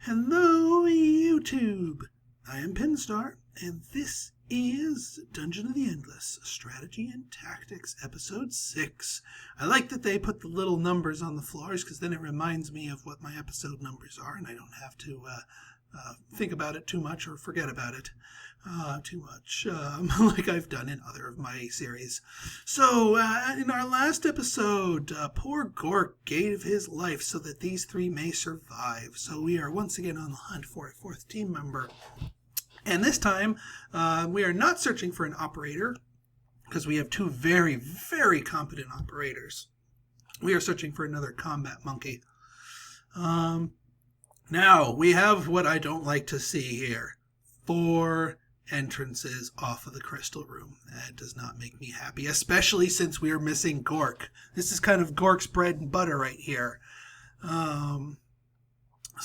Hello, YouTube! I am Pinstar, and this is Dungeon of the Endless, Strategy and Tactics, Episode 6. I like that they put the little numbers on the floors, because then it reminds me of what my episode numbers are, and I don't have to think about it too much or forget about it too much, like I've done in other of my series. So, in our last episode, poor Gork gave his life so that these three may survive. So we are once again on the hunt for a fourth team member. And this time, we are not searching for an operator, because we have two very, very competent operators. We are searching for another combat monkey. Now, we have what I don't like to see here. 4 entrances off of the crystal room. That does not make me happy, especially since we are missing Gork. This is kind of Gork's bread and butter right here.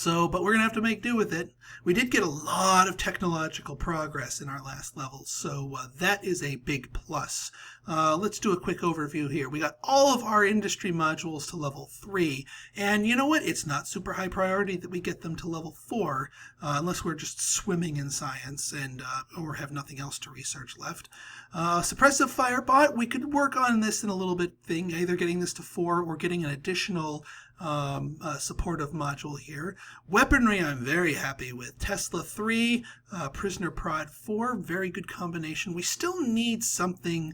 But we're going to have to make do with it. We did get a lot of technological progress in our last levels, so that is a big plus. Let's do a quick overview here. We got all of our industry modules to level 3, and you know what? It's not super high priority that we get them to level 4, unless we're just swimming in science and or have nothing else to research left. Suppressive Firebot, we could work on this in a little bit thing, either getting this to 4 or getting an additional supportive module here. Weaponry I'm very happy with. Tesla 3, Prisoner Prod 4, very good combination. We still need something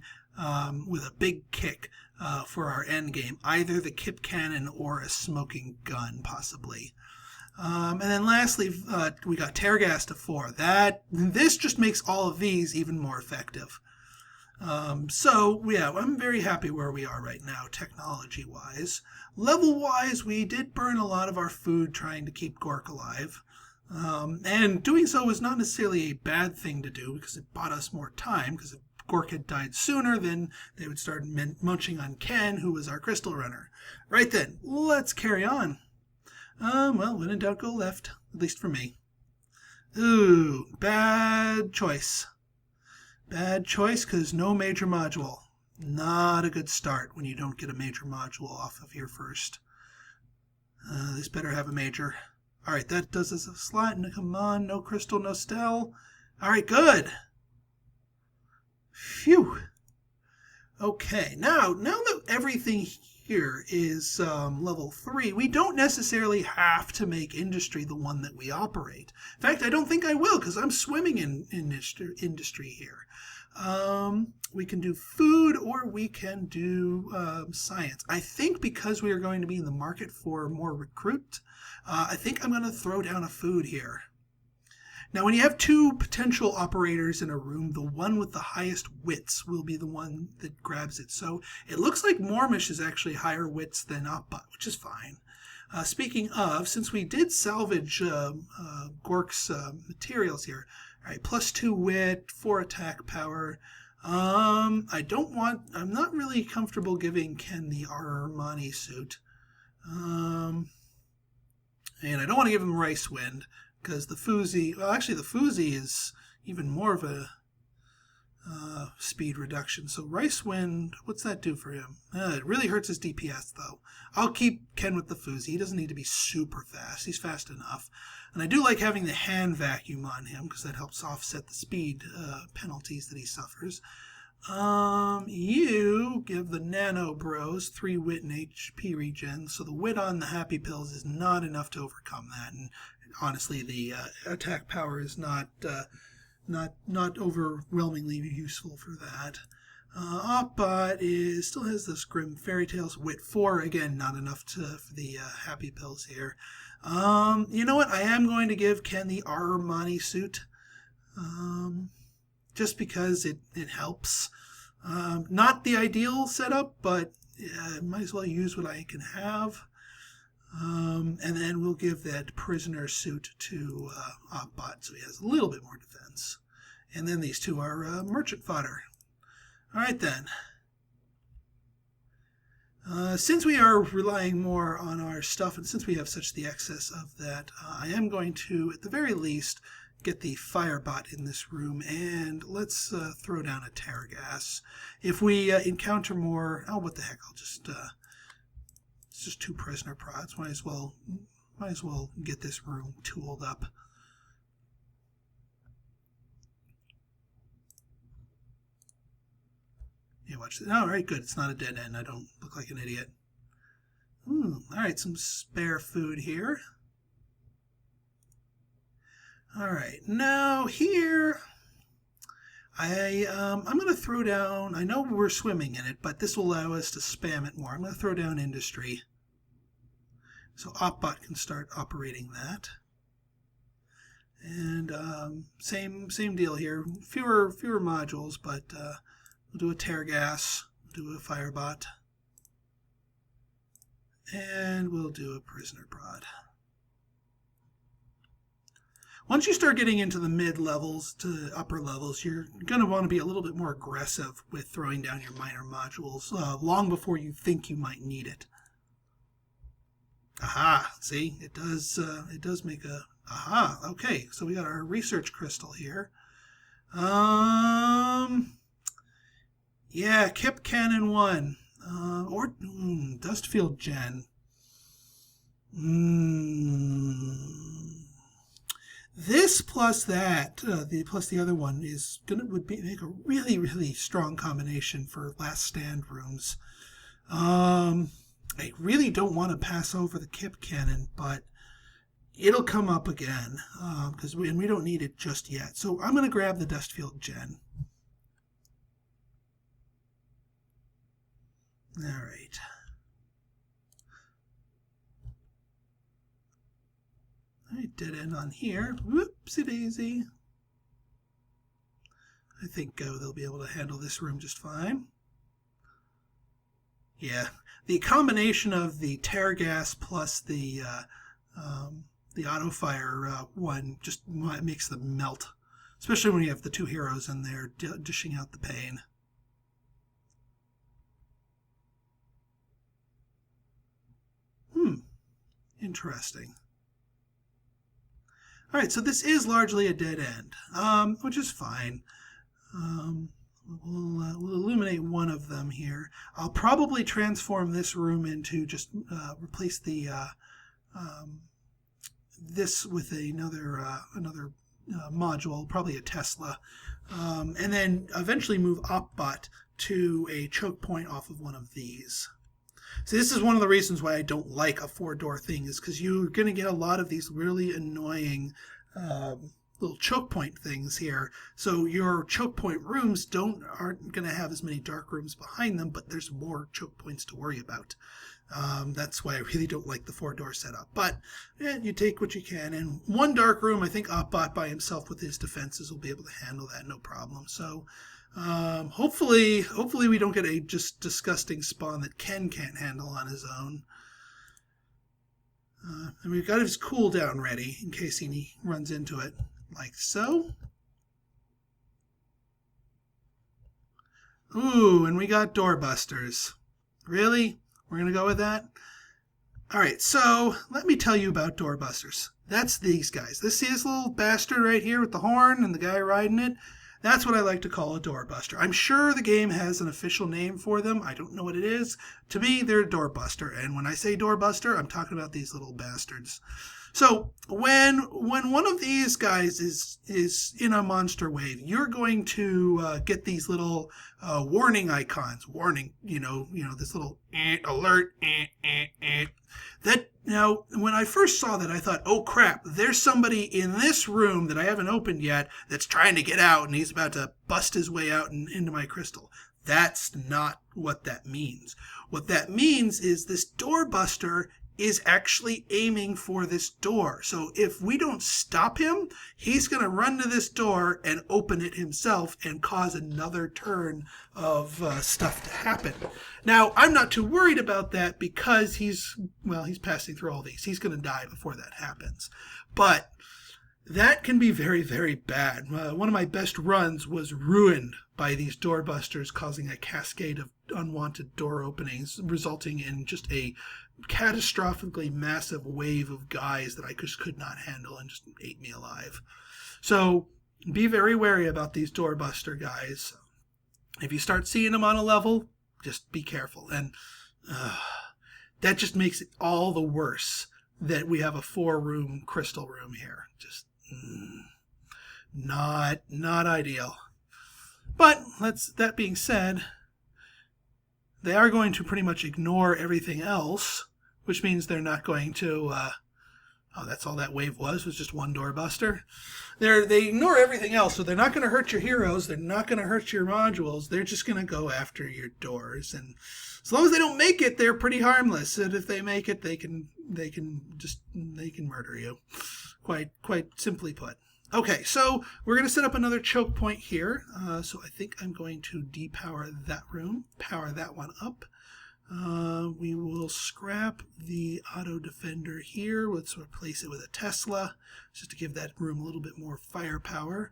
with a big kick for our end game, either the Kip Cannon or a smoking gun, possibly. And then lastly, we got Tear Gas to 4. This just makes all of these even more effective. I'm very happy where we are right now, technology-wise. Level-wise, we did burn a lot of our food trying to keep Gork alive. And doing so was not necessarily a bad thing to do, because it bought us more time, because if Gork had died sooner, then they would start munching on Ken, who was our crystal runner. Right then, let's carry on. When in doubt, go left, at least for me. Ooh, bad choice. Bad choice, because no major module. Not a good start when you don't get a major module off of your first. This better have a major. Alright, that does us a slot. Come on, no crystal, no stell. Alright, good. Phew. Okay, now that everything here is level 3, we don't necessarily have to make industry the one that we operate. In fact, I don't think I will, because I'm swimming in industry here. We can do food, or we can do science. I think because we are going to be in the market for more recruit, I think I'm going to throw down a food here. Now, when you have 2 potential operators in a room, the one with the highest wits will be the one that grabs it. So it looks like Mormish is actually higher wits than Opbot, which is fine. Speaking of, since we did salvage Gork's materials here, all right, +2 wit, 4 attack power. I'm not really comfortable giving Ken the Armani suit. And I don't want to give him Rice Wind, because the Foozy, the Foozy is even more of a speed reduction. So Rice Wind, what's that do for him? It really hurts his DPS, though. I'll keep Ken with the Foozy. He doesn't need to be super fast. He's fast enough. And I do like having the hand vacuum on him, because that helps offset the speed penalties that he suffers. You give the Nano Bros 3 wit and HP regen, so the wit on the Happy Pills is not enough to overcome that. And honestly, the attack power is not overwhelmingly useful for that. Opbot still has this Grim Fairy Tales wit 4, again not enough for the Happy Pills here. You know what? I am going to give Ken the Armani suit, just because it helps. Not the ideal setup, but might as well use what I can have. And then we'll give that prisoner suit to Opbot, so he has a little bit more defense. And then these 2 are merchant fodder. All right then. Since we are relying more on our stuff, and since we have such the excess of that, I am going to, at the very least, get the Firebot in this room, and let's throw down a Tear Gas. If we encounter more, what the heck, it's just 2 prisoner prods, might as well might as well get this room tooled up. Yeah, watch this. All right, good. It's not a dead end. I don't look like an idiot. All right, some spare food here. All right, now here, I'm going to throw down, I know we're swimming in it, but this will allow us to spam it more. I'm going to throw down industry. So OpBot can start operating that. And same deal here. Fewer modules, but we'll do a tear gas, we'll do a firebot, and we'll do a prisoner prod. Once you start getting into the mid levels to the upper levels, you're going to want to be a little bit more aggressive with throwing down your minor modules long before you think you might need it. Aha, see, it does make a, aha, okay, so we got our research crystal here. Yeah, Kip Cannon 1, or Dustfield Gen. This plus that, plus the other one would make a really strong combination for last stand rooms. I really don't want to pass over the Kip Cannon, but it'll come up again because we don't need it just yet. So I'm going to grab the Dustfield Gen. All right. All right, dead end on here. Whoopsie daisy. I think they'll be able to handle this room just fine. Yeah, the combination of the tear gas plus the auto fire one just makes them melt, especially when you have the two heroes in there dishing out the pain. Interesting. All right, so this is largely a dead end, which is fine. We'll illuminate one of them here. I'll probably transform this room into just replace the this with another module, probably a Tesla, and then eventually move OpBot to a choke point off of one of these. So this is one of the reasons why I don't like a 4-door thing, is because you're going to get a lot of these really annoying little choke point things here. So your choke point rooms aren't going to have as many dark rooms behind them, but there's more choke points to worry about. That's why I really don't like the 4-door setup. But you take what you can. And one dark room, I think OpBot by himself with his defenses will be able to handle that no problem. So hopefully we don't get a just disgusting spawn that Ken can't handle on his own. And we've got his cooldown ready in case he runs into it, like so. Ooh, and we got doorbusters. Really? We're going to go with that? All right, so let me tell you about doorbusters. That's these guys. See this little bastard right here with the horn and the guy riding it? That's what I like to call a doorbuster. I'm sure the game has an official name for them. I don't know what it is. To me, they're a doorbuster. And when I say doorbuster, I'm talking about these little bastards. So when one of these guys is in a monster wave, you're going to get these little warning icons. Warning, this little alert. That now, when I first saw that, I thought, oh crap, there's somebody in this room that I haven't opened yet that's trying to get out, and he's about to bust his way out and into my crystal. That's not what that means. What that means is this doorbuster is actually aiming for this door. So if we don't stop him, he's going to run to this door and open it himself and cause another turn of stuff to happen. Now, I'm not too worried about that because he's passing through all these. He's going to die before that happens. But that can be very, very bad. One of my best runs was ruined by these doorbusters causing a cascade of unwanted door openings, resulting in just a catastrophically massive wave of guys that I just could not handle and just ate me alive. So be very wary about these doorbuster guys. If you start seeing them on a level, just be careful. And that just makes it all the worse that we have a 4-room crystal room here. Just not ideal. But that being said, they are going to pretty much ignore everything else, which means they're not going to oh, that's all that wave was just one doorbuster. They ignore everything else, so they're not going to hurt your heroes. They're not going to hurt your modules. They're just going to go after your doors. And as long as they don't make it, they're pretty harmless. And if they make it, they can murder you. Quite simply put. Okay, so we're going to set up another choke point here. So I think I'm going to depower that room, power that one up. We will scrap the auto defender here. Let's replace it with a Tesla just to give that room a little bit more firepower.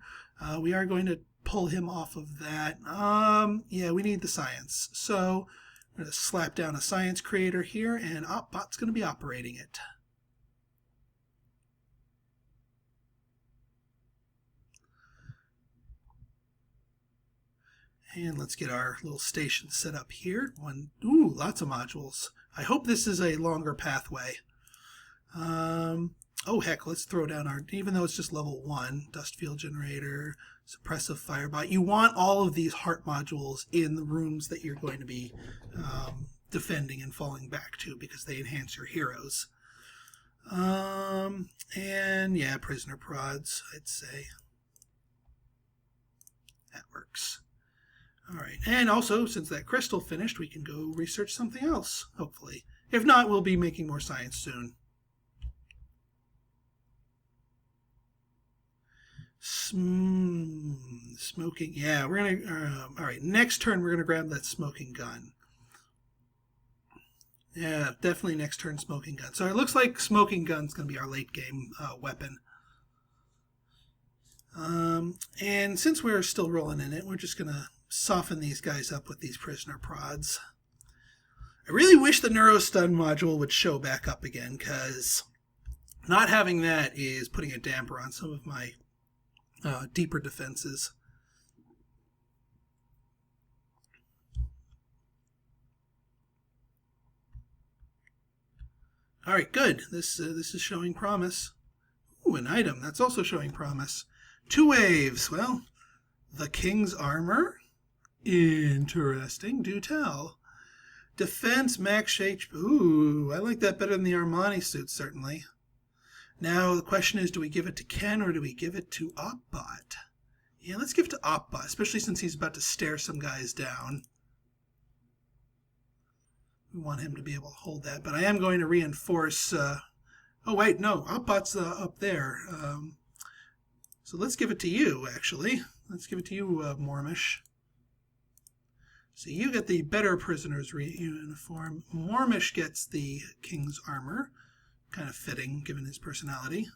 We are going to pull him off of that. Yeah, we need the science. So I'm going to slap down a science creator here, and OpBot's going to be operating it. And let's get our little station set up here. Ooh, lots of modules. I hope this is a longer pathway. Oh, heck, let's throw down even though it's just level 1, dust field generator, suppressive firebot. You want all of these heart modules in the rooms that you're going to be defending and falling back to because they enhance your heroes. And yeah, prisoner prods, I'd say. That works. All right, and also, since that crystal finished, we can go research something else, hopefully. If not, we'll be making more science soon. Smoking, yeah, we're going to, all right, next turn we're going to grab that smoking gun. Yeah, definitely next turn smoking gun. So it looks like smoking gun's going to be our late game weapon. And since we're still rolling in it, we're just going to soften these guys up with these prisoner prods. I really wish the neurostun module would show back up again, because not having that is putting a damper on some of my deeper defenses. All right, good. This is showing promise. Ooh, an item. That's also showing promise. 2 waves. Well, the King's Armor. Interesting. Do tell. Defense, max HP. Ooh, I like that better than the Armani suit, certainly. Now, the question is, do we give it to Ken or do we give it to OpBot? Yeah, let's give it to OpBot, especially since he's about to stare some guys down. We want him to be able to hold that, but I am going to reinforce... oh, wait, no, OpBot's up there. So let's give it to you, actually. Let's give it to you, Mormish. So you get the better prisoner's uniform. Mormish gets the King's Armor. Kind of fitting, given his personality.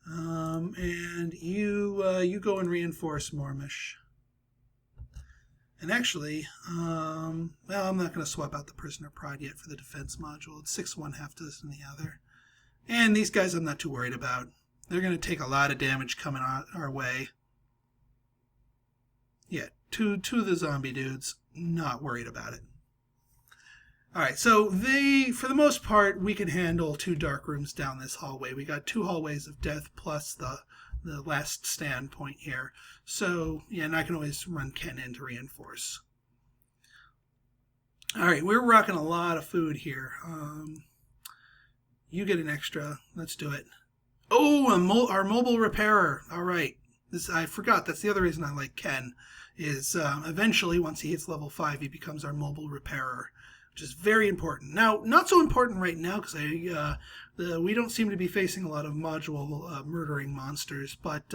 And you go and reinforce Mormish. And actually, well, I'm not going to swap out the prisoner pride yet for the defense module. It's 6 one, half dozen the other. And these guys I'm not too worried about. They're going to take a lot of damage coming our way. Yeah, two of the zombie dudes, not worried about it. All right, so for the most part, we can handle 2 dark rooms down this hallway. We got 2 hallways of death plus the last stand point here. So, yeah, and I can always run Ken in to reinforce. All right, we're rocking a lot of food here. You get an extra. Let's do it. Oh, our mobile repairer. All right. I forgot. That's the other reason I like Ken. Is eventually, once he hits level 5, he becomes our mobile repairer, which is very important. Now, not so important right now because we don't seem to be facing a lot of module murdering monsters, but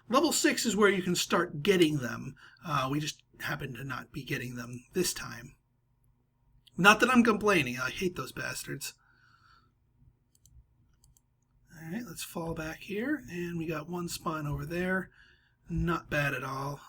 level 6 is where you can start getting them. We just happen to not be getting them this time. Not that I'm complaining. I hate those bastards. All right, let's fall back here, and we got 1 spawn over there. Not bad at all.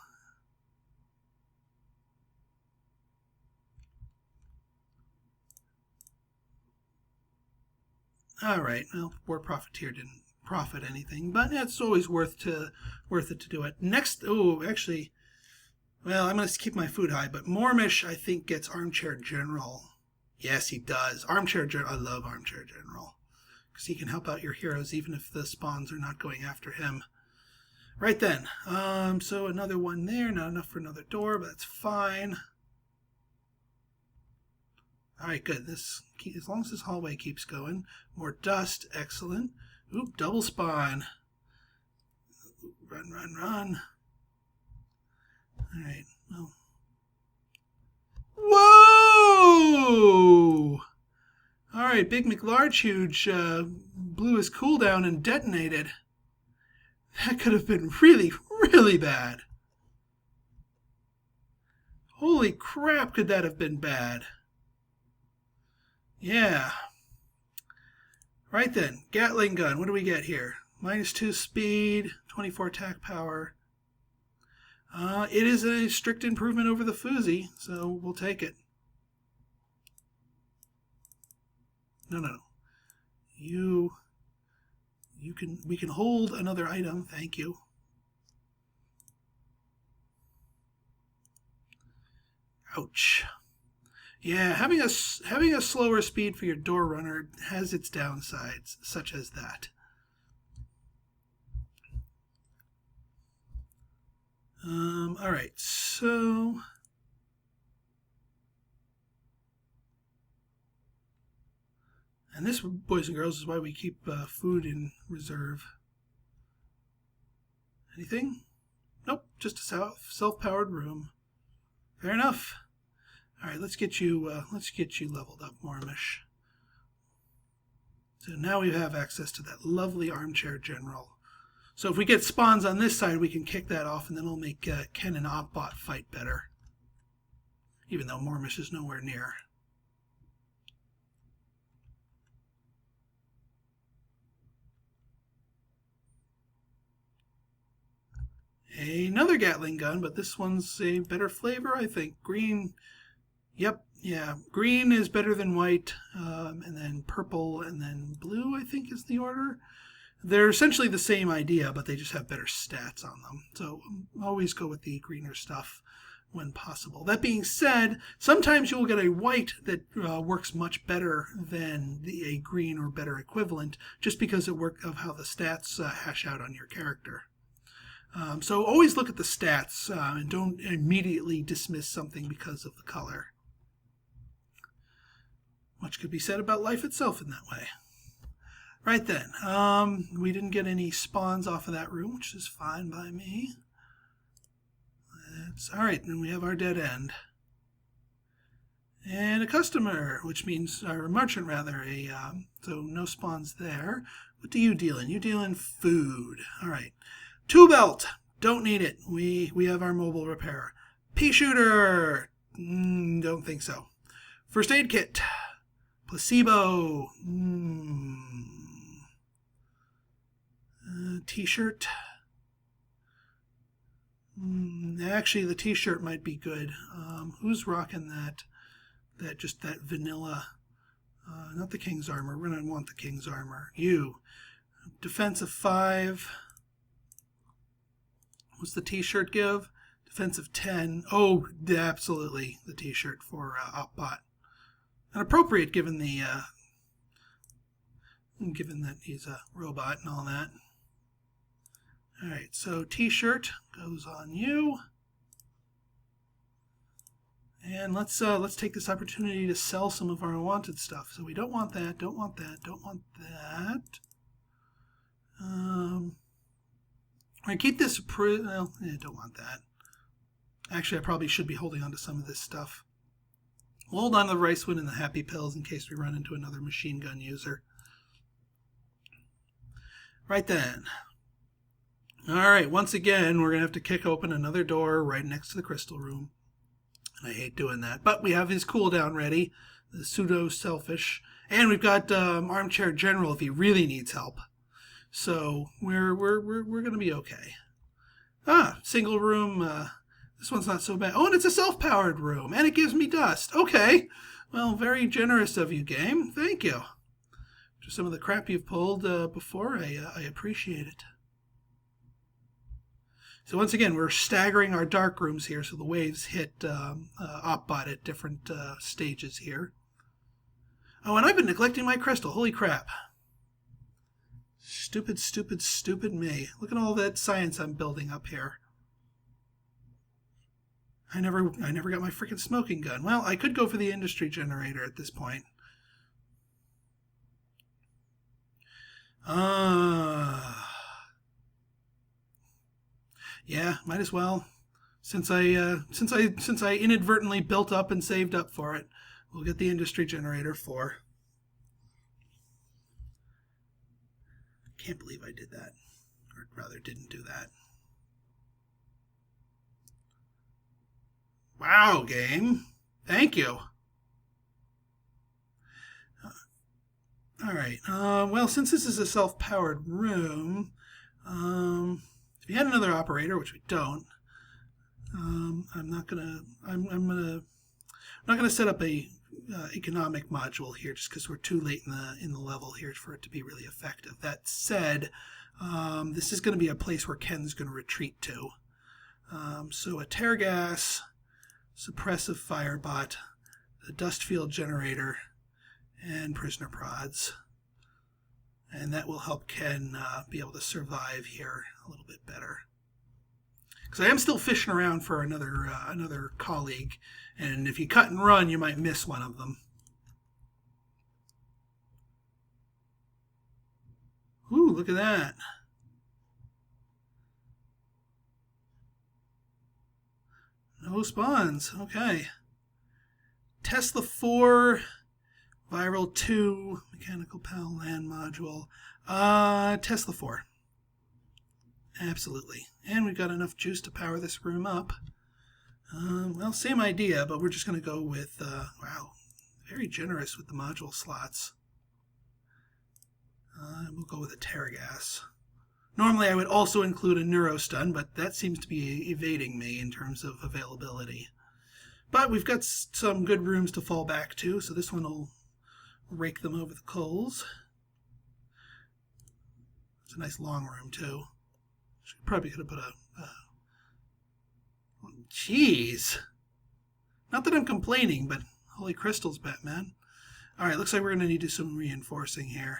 All right, well, War Profiteer didn't profit anything, but it's always worth it to do it. Next, actually, well, I'm going to keep my food high, but Mormish, I think, gets Armchair General. Yes, he does. Armchair General, I love Armchair General. because he can help out your heroes even if the spawns are not going after him. Right then. So another one there. Not enough for another door, but that's fine. All right, good. As long as this hallway keeps going. More dust. Excellent. Oop, double spawn. Run, run, run. All right. Oh. Whoa! All right, Big McLarge Huge blew his cooldown and detonated. That could have been really, really bad. Holy crap, could that have been bad. Yeah. Right then, Gatling gun. What do we get here? -2 speed, 24 attack power. It is a strict improvement over the Fuzzy, so we'll take it. No. We can hold another item, thank you. Ouch. Yeah, having a slower speed for your door runner has its downsides, such as that. All right, so and this, boys and girls, is why we keep food in reserve. Anything? Nope, just a self-powered room. Fair enough. All right, let's get you leveled up, Mormish. So now we have access to that lovely armchair general. So if we get spawns on this side, we can kick that off, and then it'll make Ken and Oppbot fight better. Even though Mormish is nowhere near. Another Gatling gun, but this one's a better flavor, I think. Green, yep, yeah. Green is better than white, and then purple, and then blue, I think is the order. They're essentially the same idea, but they just have better stats on them. So always go with the greener stuff when possible. That being said, sometimes you'll get a white that works much better than a green or better equivalent, just because of how the stats hash out on your character. So always look at the stats and don't immediately dismiss something because of the color. Much could be said about life itself in that way. Right then, we didn't get any spawns off of that room, which is fine by me. All right, then we have our dead end. And a customer, which means, or a merchant rather, so no spawns there. What do you deal in? You deal in food. All right. Tool belt, don't need it. We have our mobile repairer. Pea shooter, don't think so. First aid kit, placebo, t-shirt. Actually, the t-shirt might be good. Who's rocking that? That vanilla. Not the King's armor. We're gonna want the King's armor. You, defense of 5. What's the t-shirt give? Defensive 10. Oh, absolutely, the t-shirt for Oppbot. And appropriate given that he's a robot and all that. All right, so t-shirt goes on you. And let's take this opportunity to sell some of our unwanted stuff. So we don't want that, don't want that, don't want that. I keep this, well, don't want that. Actually, I probably should be holding on to some of this stuff. We'll hold on to the rice wind and the happy pills in case we run into another machine gun user. Right then. All right, once again, we're going to have to kick open another door right next to the crystal room. And I hate doing that. But we have his cooldown ready, the pseudo-selfish. And we've got Armchair General if he really needs help. So we're going to be okay. Single room. This one's not so bad. Oh, and it's a self-powered room. And it gives me dust. Okay. Well, very generous of you, game. Thank you. Just some of the crap you've pulled before. I appreciate it. So once again, we're staggering our dark rooms here, so the waves hit Oppbot at different stages here. Oh, and I've been neglecting my crystal. Holy crap. Stupid, stupid, stupid me. Look at all that science I'm building up here. I never got my freaking smoking gun. Well, I could go for the industry generator at this point. Yeah, might as well. Since I inadvertently built up and saved up for it, we'll get the industry generator 4. Can't believe I did that, or rather didn't do that. Wow, game. Thank you. All right. Well, since this is a self-powered room, if we had another operator, which we don't, I'm not gonna set up a economic module here just because we're too late in the level here for it to be really effective. That said, this is going to be a place where Ken's going to retreat to. So a tear gas, suppressive firebot, a dust field generator, and prisoner prods. And that will help Ken be able to survive here a little bit better. Because I am still fishing around for another colleague, and if you cut and run, you might miss one of them. Ooh, look at that. No spawns. Okay. Tesla 4, Viral 2, Mechanical PAL land module. Tesla 4. Absolutely. And we've got enough juice to power this room up. Well, same idea, but we're just going to go with, wow, very generous with the module slots. We'll go with a Terragas. Normally I would also include a Neurostun, but that seems to be evading me in terms of availability. But we've got some good rooms to fall back to, so this one will rake them over the coals. It's a nice long room, too. Probably could have put a... Jeez. Not that I'm complaining, but holy crystals, Batman. Alright, looks like we're going to need to do some reinforcing here.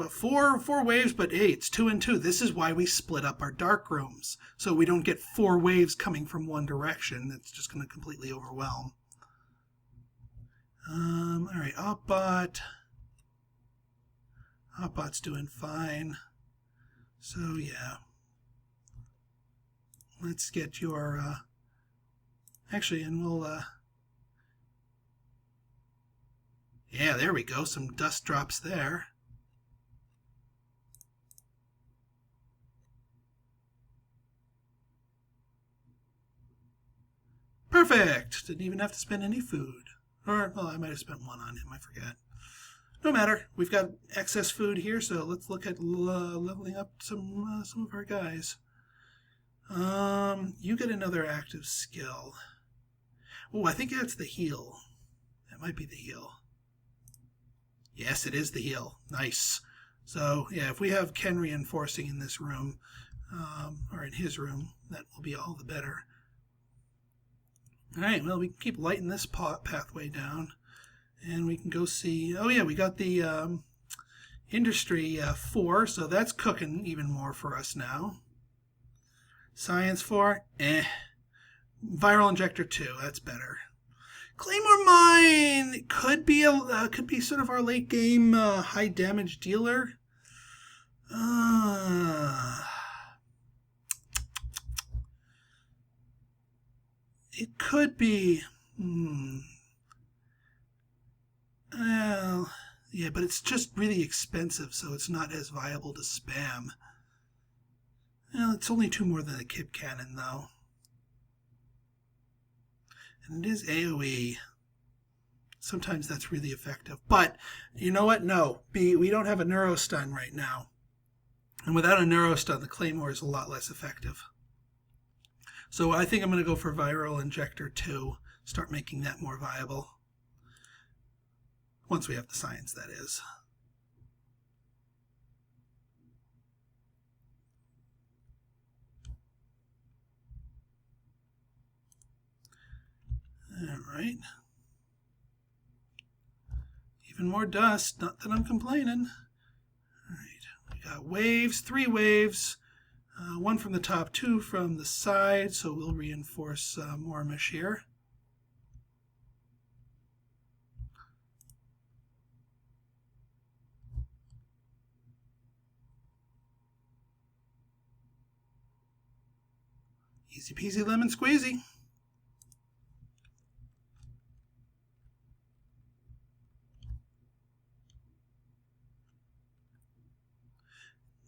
Four waves, but hey, it's 2 and 2. This is why we split up our dark rooms. So we don't get 4 waves coming from one direction. That's just going to completely overwhelm. Alright, Opbot. Opbot's doing fine. So, yeah. Let's get your, actually, and we'll, yeah, there we go. Some dust drops there. Perfect! Didn't even have to spend any food. Or, well, I might have spent 1 on him. I forget. No matter. We've got excess food here, so let's look at leveling up some of our guys. You get another active skill. Oh, I think that's the heal. That might be the heal. Yes, it is the heal. Nice. So, yeah, if we have Ken reinforcing in this room, or in his room, that will be all the better. Alright, well, we can keep lighting this pathway down. And we can go see... Oh, yeah, we got the Industry 4, so that's cooking even more for us now. Science 4, Viral Injector 2, that's better. Claymore Mine could be sort of our late game high damage dealer. It could be. Well, yeah, but it's just really expensive, so it's not as viable to spam. Well, it's only 2 more than a Kib Cannon, though. And it is AoE. Sometimes that's really effective. But, you know what? No. We don't have a Neurostun right now. And without a Neurostun, the Claymore is a lot less effective. So I think I'm going to go for Viral Injector 2. Start making that more viable. Once we have the science, that is. Alright. Even more dust. Not that I'm complaining. Alright. We got waves, 3 waves, 1 from the top, 2 from the side, so we'll reinforce Mormish here. Easy peasy lemon squeezy.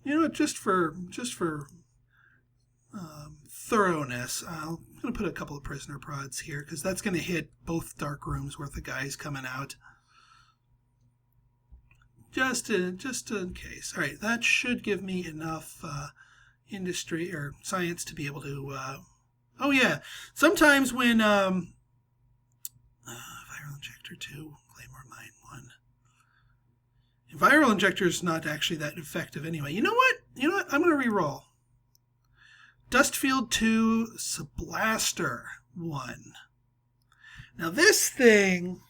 You know what, just for thoroughness, I'm going to put a couple of prisoner prods here because that's going to hit both dark rooms worth of guys coming out. Just in case. All right, that should give me enough industry or science to be able to. Oh yeah, sometimes when viral injector 2, Claymore mine 1. Viral injector is not actually that effective anyway. You know what? I'm going to re-roll. Dustfield 2, Sublaster 1. Now this thing,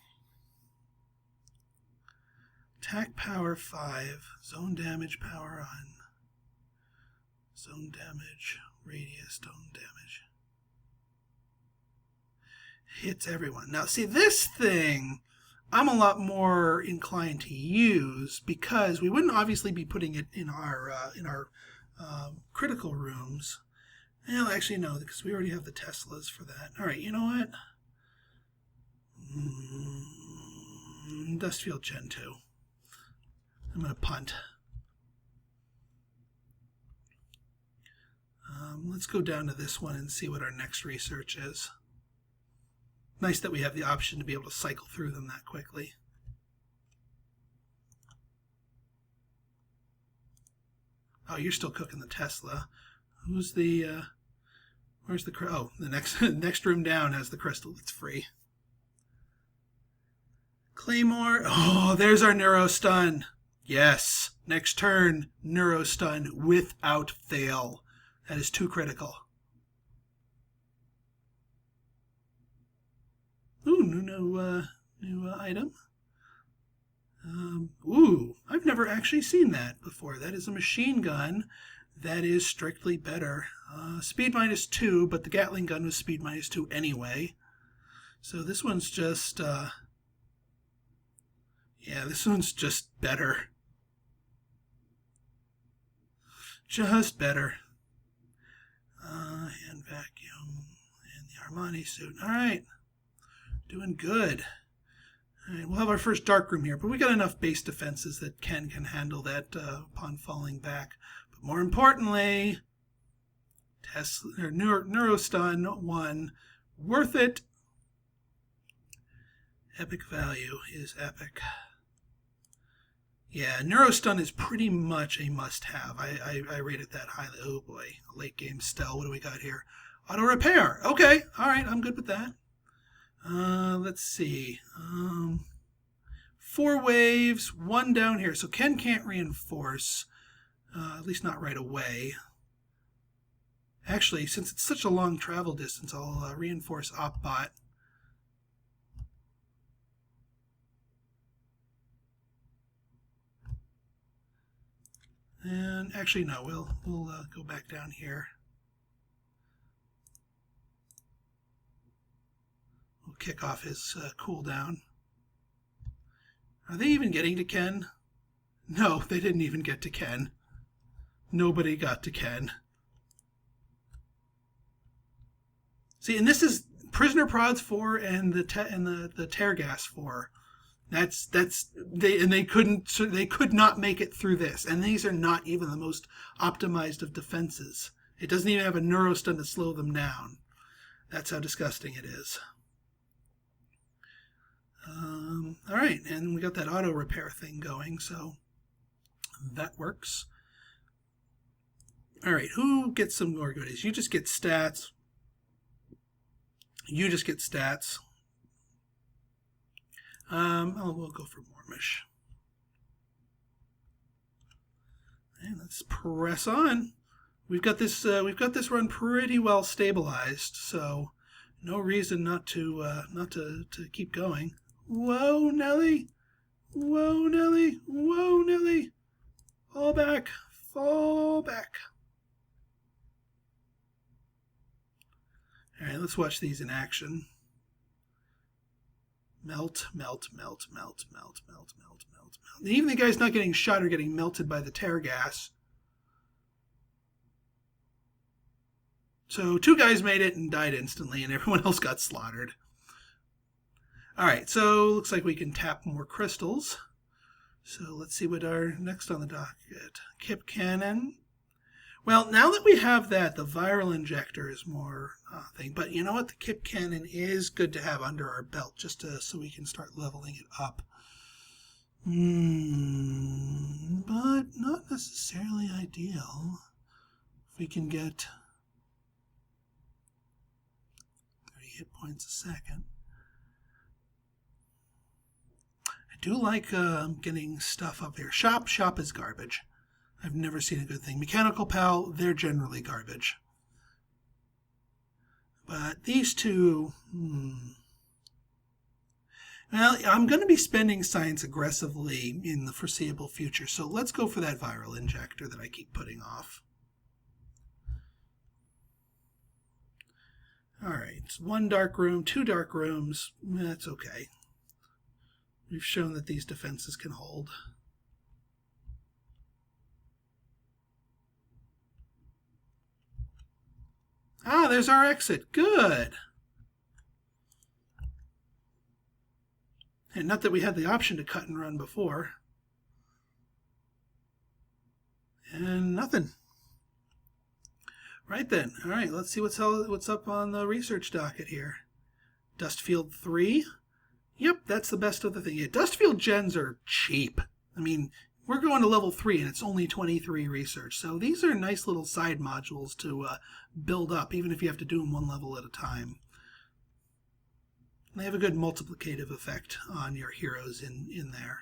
attack power 5, zone damage power on, zone damage, radius, zone damage. Hits everyone. Now see, this thing I'm a lot more inclined to use because we wouldn't obviously be putting it in our critical rooms. Well, actually, no, because we already have the Teslas for that. All right, you know what? Dustfield Gen 2. I'm going to punt. Let's go down to this one and see what our next research is. Nice that we have the option to be able to cycle through them that quickly. Oh, you're still cooking the Tesla. Who's the, where's the, oh, the next room down has the crystal that's free. Claymore, oh, there's our Neurostun. Yes, next turn, Neurostun without fail. That is too critical. Ooh, new item. Ooh, I've never actually seen that before. That is a machine gun. That is strictly better. Speed -2, but the Gatling gun was speed -2 anyway. So this one's just, yeah, this one's just better. Just better. Hand vacuum and the Armani suit. All right. Doing good. All right, we'll have our first dark room here, but we got enough base defenses that Ken can handle that upon falling back. But more importantly, Neurostun 1, worth it. Epic value is epic. Yeah, Neurostun is pretty much a must-have. I rate it that highly. Oh boy, late game Stel. What do we got here? Auto repair. Okay, all right, I'm good with that. Let's see. 4 waves, 1 down here. So Ken can't reinforce, at least not right away. Actually, since it's such a long travel distance, I'll reinforce OpBot. And actually, no, we'll go back down here. We'll kick off his cooldown. Are they even getting to Ken? No, they didn't even get to Ken. Nobody got to Ken. See, and this is Prisoner Prods 4 and the Tear Gas 4. They could not make it through this, and these are not even the most optimized of defenses. It doesn't even have a Neurostun to slow them down. That's how disgusting it is. All right, and we got that auto repair thing going, so that works. All right, who gets some more goodies? You just get stats. You just get stats. We'll go for Mormish. And let's press on. We've got this run pretty well stabilized, so no reason not to keep going. Whoa, Nelly! Whoa, Nelly! Whoa, Nelly! Fall back! fall back. All right, let's watch these in action. Melt, melt, melt, melt, melt, melt, melt, melt, melt. Even the guys not getting shot are getting melted by the tear gas. So 2 guys made it and died instantly, and everyone else got slaughtered. All right, so looks like we can tap more crystals. So let's see what our next on the docket. Kip cannon. Well, now that we have that, the viral injector is more thing. But you know what? The Kip cannon is good to have under our belt, just so we can start leveling it up. But not necessarily ideal. If we can get 30 hit points a second. I do like getting stuff up here. Shop is garbage. I've never seen a good thing. Mechanical Pal, they're generally garbage. But these two, Well, I'm going to be spending science aggressively in the foreseeable future, so let's go for that viral injector that I keep putting off. All right, 1 dark room, 2 dark rooms. That's okay. We've shown that these defenses can hold. Ah, there's our exit. Good. And not that we had the option to cut and run before. And nothing. Right then. All right, let's see what's up on the research docket here. Dustfield 3. Yep, that's the best of the thing. Yeah, Dustfield gens are cheap. I mean, we're going to level 3 and it's only 23 research. So these are nice little side modules to build up, even if you have to do them 1 level at a time. They have a good multiplicative effect on your heroes in there.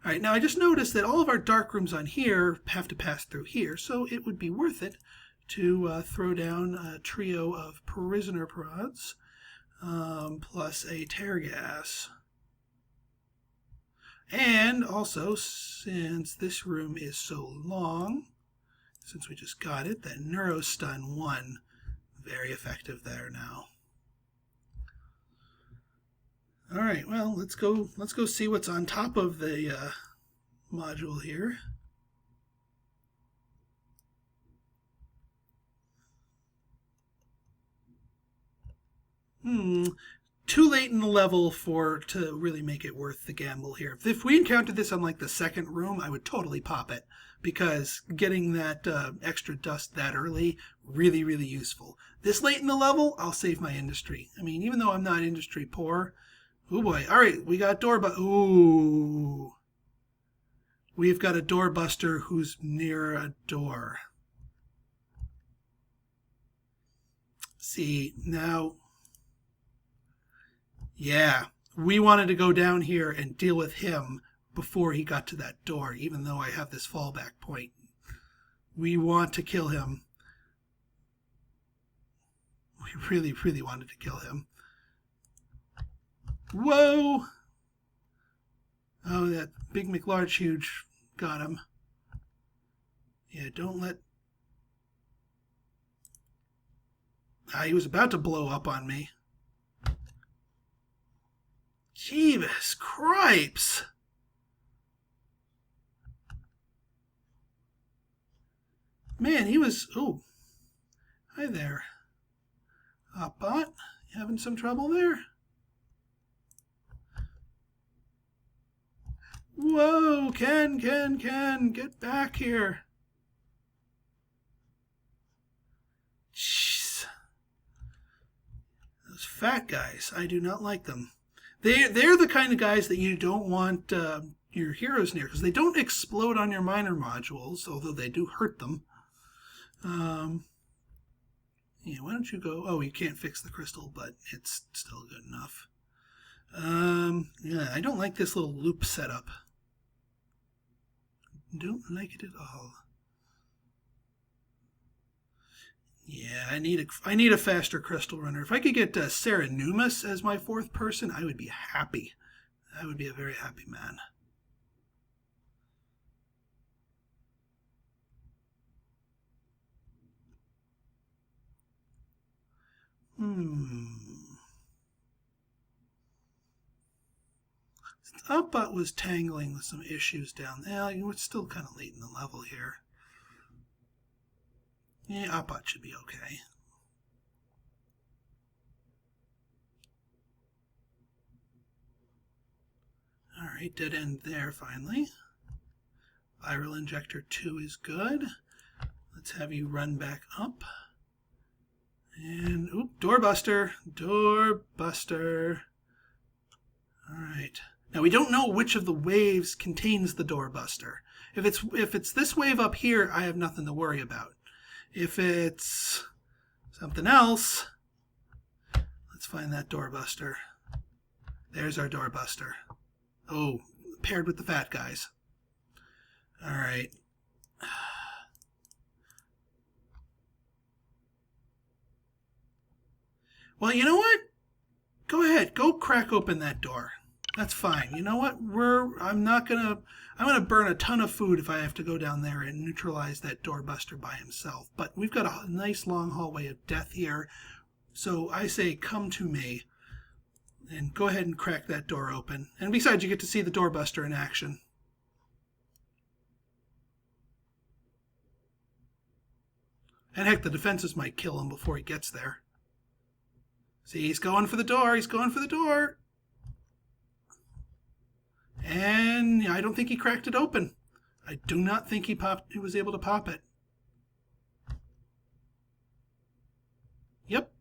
All right, now I just noticed that all of our dark rooms on here have to pass through here, so it would be worth it to throw down a trio of prisoner prods plus a tear gas. And also, since this room is so long, since we just got it, that Neurostun 1, very effective there now. All right, well, let's go see what's on top of the module here. Too late in the level to really make it worth the gamble here. If we encountered this on like the 2nd room, I would totally pop it, because getting that extra dust that early, really, really useful. This late in the level, I'll save my industry. I mean, even though I'm not industry poor. Oh boy. All right, we got ooh. We've got a doorbuster who's near a door. See, now, yeah, we wanted to go down here and deal with him before he got to that door, even though I have this fallback point. We want to kill him. We really, really wanted to kill him. Whoa! Oh, that big McLarge huge got him. Yeah, don't let... he was about to blow up on me. Jeebus cripes! Man, he was... Oh, hi there. Bot, you having some trouble there? Whoa, Ken, get back here. Jeez. Those fat guys, I do not like them. They're the kind of guys that you don't want your heroes near, because they don't explode on your minor modules, although they do hurt them. Yeah, why don't you go... Oh, you can't fix the crystal, but it's still good enough. Yeah, I don't like this little loop setup. Don't like it at all. Yeah, I need a faster crystal runner. If I could get Serenumus as my 4th person, I would be happy. I would be a very happy man. Upbot was tangling with some issues down there. It's still kind of late in the level here. Yeah, Upbot should be okay. Alright, dead end there finally. Viral Injector 2 is good. Let's have you run back up. And, oop, Doorbuster. Doorbuster. Alright. Now we don't know which of the waves contains the Doorbuster. If it's this wave up here, I have nothing to worry about. If it's something else, let's find that Doorbuster. There's our Doorbuster. Oh, paired with the fat guys. Alright. Well, you know what? Go ahead. Go crack open that door. That's fine. You know what? I'm gonna burn a ton of food if I have to go down there and neutralize that doorbuster by himself. But we've got a nice long hallway of death here. So I say come to me. And go ahead and crack that door open. And besides, you get to see the doorbuster in action. And heck, the defenses might kill him before he gets there. See, he's going for the door. He's going for the door. And I don't think he cracked it open. I do not think he was able to pop it. Yep.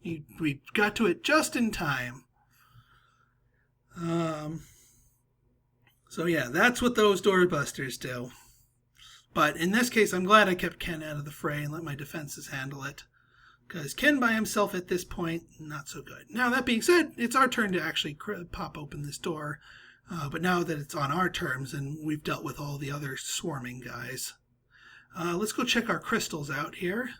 We got to it just in time. So yeah, that's what those doorbusters do. But in this case, I'm glad I kept Ken out of the fray and let my defenses handle it. Because Ken by himself at this point, not so good. Now, that being said, it's our turn to actually pop open this door. But now that it's on our terms and we've dealt with all the other swarming guys. Let's go check our crystals out here.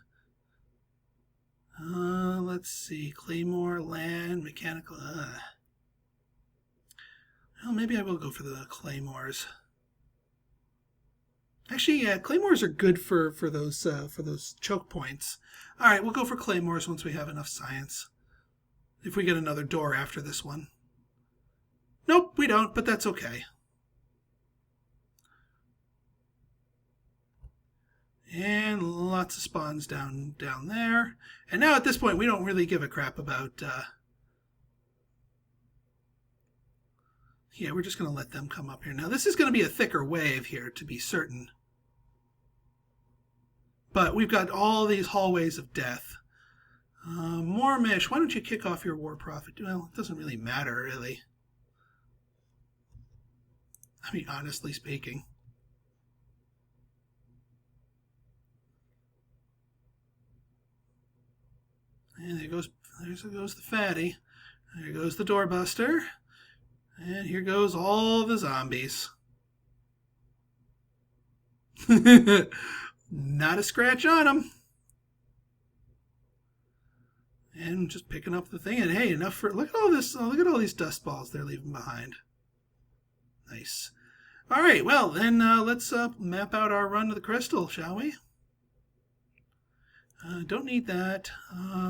Let's see. Claymore, land, mechanical. Well, maybe I will go for the claymores. Actually, yeah, claymores are good for those choke points. All right, we'll go for claymores once we have enough science. If we get another door after this one. Nope, we don't, but that's okay. And lots of spawns down there. And now at this point, we don't really give a crap about... Yeah, we're just going to let them come up here. Now, this is going to be a thicker wave here, to be certain. But we've got all these hallways of death. Mormish, why don't you kick off your war prophet? Well, it doesn't really matter, really. I mean, honestly speaking. And there goes the fatty. There goes the doorbuster. And here goes all the zombies. Not a scratch on them. And just picking up the thing. And hey, enough for... Look at all this. Look at all these dust balls they're leaving behind. Nice. All right, well, then let's map out our run to the crystal, shall we? Don't need that.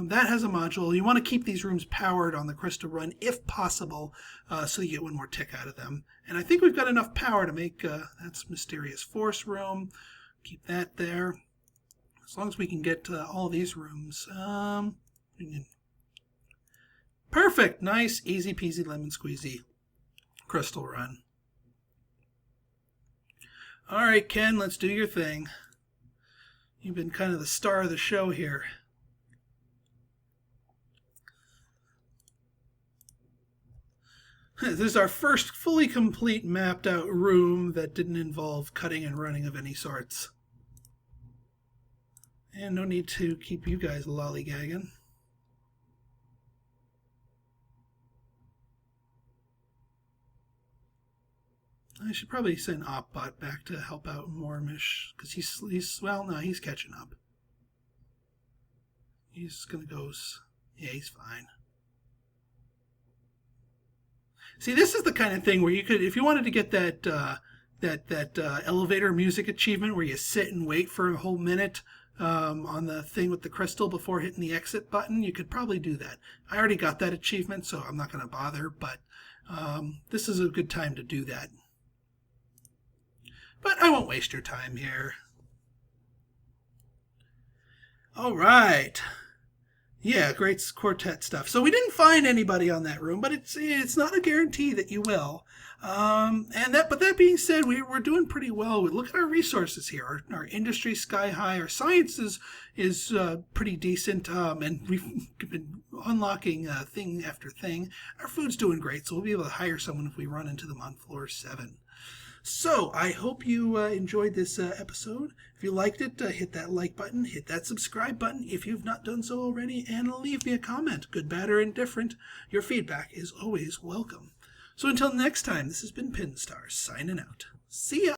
That has a module. You want to keep these rooms powered on the crystal run, if possible, so you get one more tick out of them. And I think we've got enough power to make... that's Mysterious Force room. Keep that there. As long as we can get all these rooms. Perfect. Nice, easy peasy lemon squeezy crystal run. All right, Ken, let's do your thing. You've been kind of the star of the show here. This is our first fully complete mapped out room that didn't involve cutting and running of any sorts. And no need to keep you guys lollygagging. I should probably send Opbot back to help out Mormish, because well, no, he's catching up. He's gonna go, yeah, he's fine. See, this is the kind of thing where you could, if you wanted to get that elevator music achievement where you sit and wait for a whole minute on the thing with the crystal before hitting the exit button, you could probably do that. I already got that achievement, so I'm not going to bother, but This is a good time to do that. But I won't waste your time here. All right. Yeah, great quartet stuff. So we didn't find anybody on that room, but it's not a guarantee that you will. But that being said, we're doing pretty well. Look at our resources here. Our industry sky high. Our science is pretty decent, and we've been unlocking thing after thing. Our food's doing great, so we'll be able to hire someone if we run into them on floor 7. So I hope you enjoyed this episode. If you liked it, hit that like button, hit that subscribe button if you've not done so already, and leave me a comment, good, bad, or indifferent. Your feedback is always welcome. So until next time, this has been Pinstar signing out. See ya!